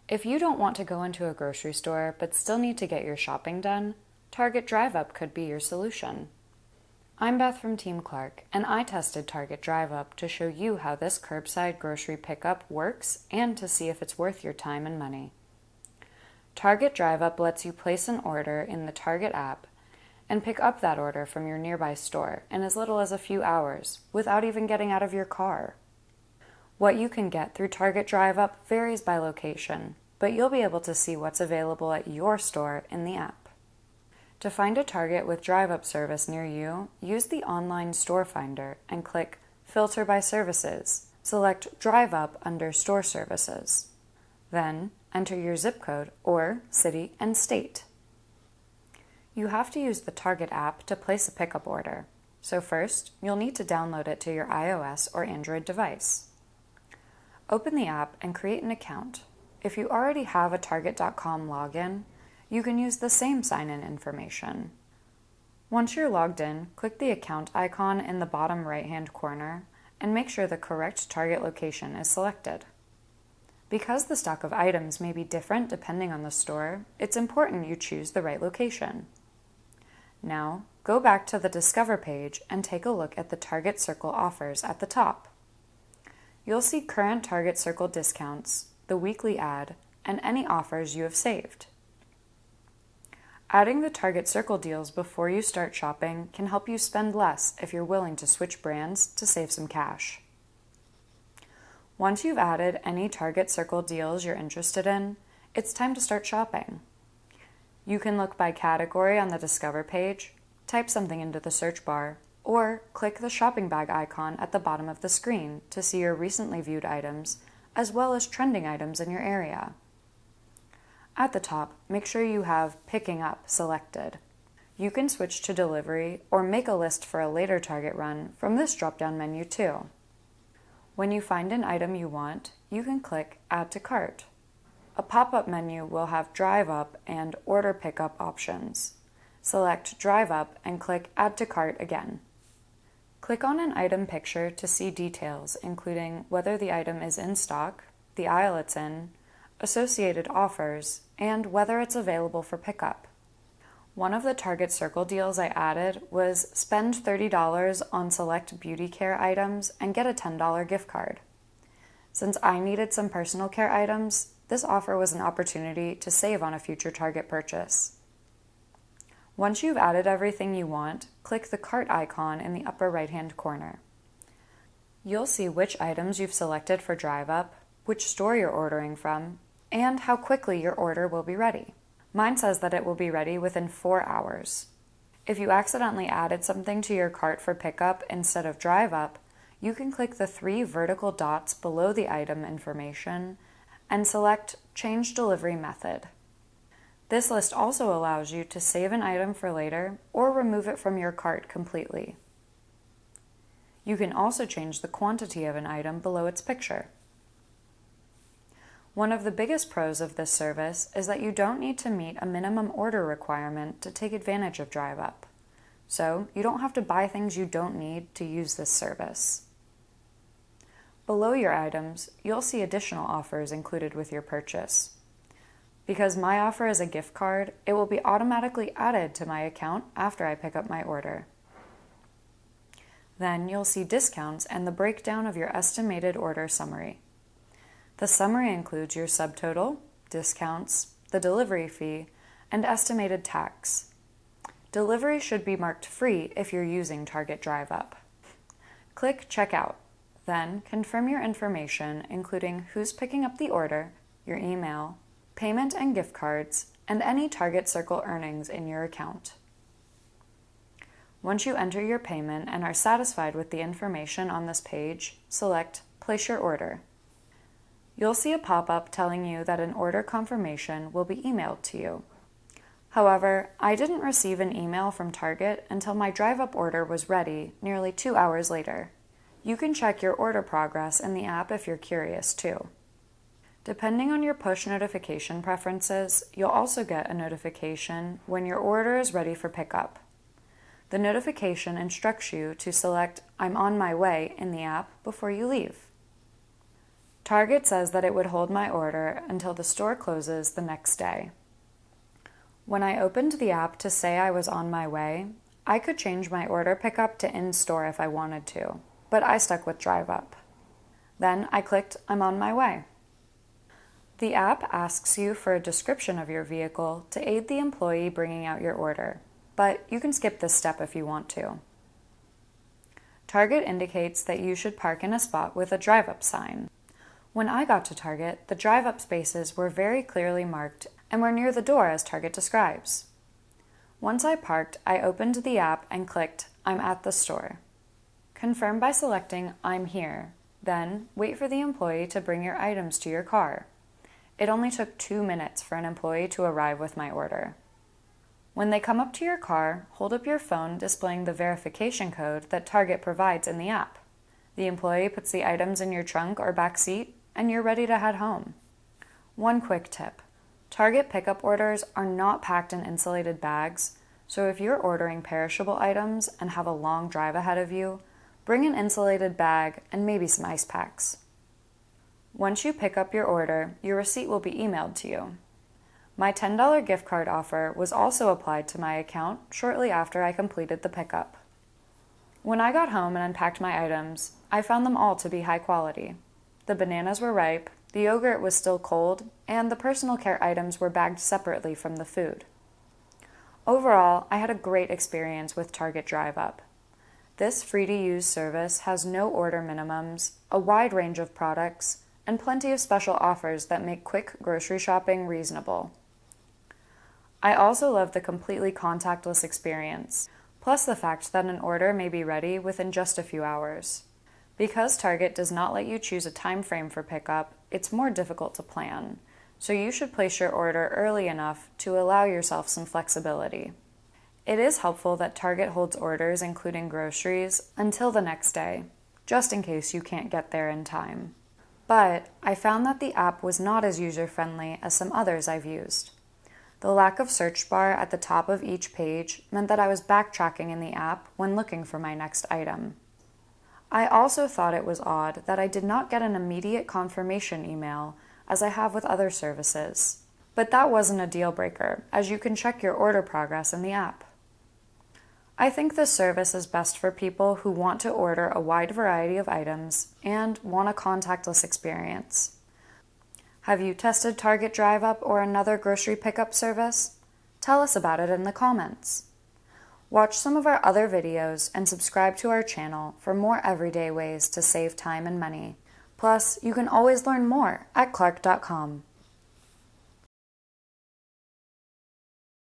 If you don't want to go into a grocery store but still need to get your shopping done, Target Drive Up could be your solution. I'm Beth from Team Clark, and I tested Target Drive Up to show you how this curbside grocery pickup works and to see if it's worth your time and money. Target Drive Up lets you place an order in the Target app and pick up that order from your nearby store in as little as a few hours without even getting out of your car. What you can get through Target Drive Up varies by location, but you'll be able to see what's available at your store in the app. To find a Target with Drive Up service near you, use the online store finder and click Filter by Services. Select Drive Up under Store Services. Then enter your zip code or city and state. You have to use the Target app to place a pickup order, so first you'll need to download it to your iOS or Android device. Open the app and create an account. If you already have a Target.com login, you can use the same sign-in information. Once you're logged in, click the account icon in the bottom right-hand corner and make sure the correct Target location is selected. Because the stock of items may be different depending on the store, it's important you choose the right location. Now, go back to the Discover page and take a look at the Target Circle offers at the top. You'll see current Target Circle discounts, the weekly ad, and any offers you have saved. Adding the Target Circle deals before you start shopping can help you spend less if you're willing to switch brands to save some cash. Once you've added any Target Circle deals you're interested in, it's time to start shopping. You can look by category on the Discover page, type something into the search bar, or click the shopping bag icon at the bottom of the screen to see your recently viewed items, as well as trending items in your area. At the top, make sure you have Picking Up selected. You can switch to delivery or make a list for a later Target run from this drop-down menu too. When you find an item you want, you can click Add to Cart. A pop-up menu will have Drive Up and Order Pickup options. Select Drive Up and click Add to Cart again. Click on an item picture to see details, including whether the item is in stock, the aisle it's in, associated offers, and whether it's available for pickup. One of the Target Circle deals I added was spend $30 on select beauty care items and get a $10 gift card. Since I needed some personal care items, this offer was an opportunity to save on a future Target purchase. Once you've added everything you want, click the cart icon in the upper right-hand corner. You'll see which items you've selected for Drive Up, which store you're ordering from, and how quickly your order will be ready. Mine says that it will be ready within 4 hours. If you accidentally added something to your cart for pickup instead of Drive Up, you can click the 3 vertical dots below the item information and select Change Delivery Method. This list also allows you to save an item for later or remove it from your cart completely. You can also change the quantity of an item below its picture. One of the biggest pros of this service is that you don't need to meet a minimum order requirement to take advantage of Drive Up. So you don't have to buy things you don't need to use this service. Below your items, you'll see additional offers included with your purchase. Because my offer is a gift card, it will be automatically added to my account after I pick up my order. Then you'll see discounts and the breakdown of your estimated order summary. The summary includes your subtotal, discounts, the delivery fee, and estimated tax. Delivery should be marked free if you're using Target Drive Up. Click Checkout. Then confirm your information, including who's picking up the order, your email, payment and gift cards, and any Target Circle earnings in your account. Once you enter your payment and are satisfied with the information on this page, select Place Your Order. You'll see a pop-up telling you that an order confirmation will be emailed to you. However, I didn't receive an email from Target until my Drive Up order was ready nearly 2 hours later. You can check your order progress in the app if you're curious too. Depending on your push notification preferences, you'll also get a notification when your order is ready for pickup. The notification instructs you to select I'm on my way in the app before you leave. Target says that it would hold my order until the store closes the next day. When I opened the app to say I was on my way, I could change my order pickup to in-store if I wanted to, but I stuck with Drive Up. Then I clicked I'm on my way. The app asks you for a description of your vehicle to aid the employee bringing out your order, but you can skip this step if you want to. Target indicates that you should park in a spot with a drive-up sign. When I got to Target, the drive-up spaces were very clearly marked and were near the door as Target describes. Once I parked, I opened the app and clicked I'm at the store. Confirm by selecting I'm here, then wait for the employee to bring your items to your car. It only took 2 minutes for an employee to arrive with my order. When they come up to your car, hold up your phone displaying the verification code that Target provides in the app. The employee puts the items in your trunk or back seat, and you're ready to head home. One quick tip. Target pickup orders are not packed in insulated bags, so if you're ordering perishable items and have a long drive ahead of you, bring an insulated bag and maybe some ice packs. Once you pick up your order, your receipt will be emailed to you. My $10 gift card offer was also applied to my account shortly after I completed the pickup. When I got home and unpacked my items, I found them all to be high quality. The bananas were ripe, the yogurt was still cold, and the personal care items were bagged separately from the food. Overall, I had a great experience with Target Drive Up. This free-to-use service has no order minimums, a wide range of products, and plenty of special offers that make quick grocery shopping reasonable. I also love the completely contactless experience, plus the fact that an order may be ready within just a few hours. Because Target does not let you choose a time frame for pickup, it's more difficult to plan, so you should place your order early enough to allow yourself some flexibility. It is helpful that Target holds orders, including groceries, until the next day, just in case you can't get there in time. But I found that the app was not as user-friendly as some others I've used. The lack of search bar at the top of each page meant that I was backtracking in the app when looking for my next item. I also thought it was odd that I did not get an immediate confirmation email as I have with other services. But that wasn't a deal breaker, as you can check your order progress in the app. I think this service is best for people who want to order a wide variety of items and want a contactless experience. Have you tested Target Drive Up or another grocery pickup service? Tell us about it in the comments. Watch some of our other videos and subscribe to our channel for more everyday ways to save time and money. Plus, you can always learn more at clark.com.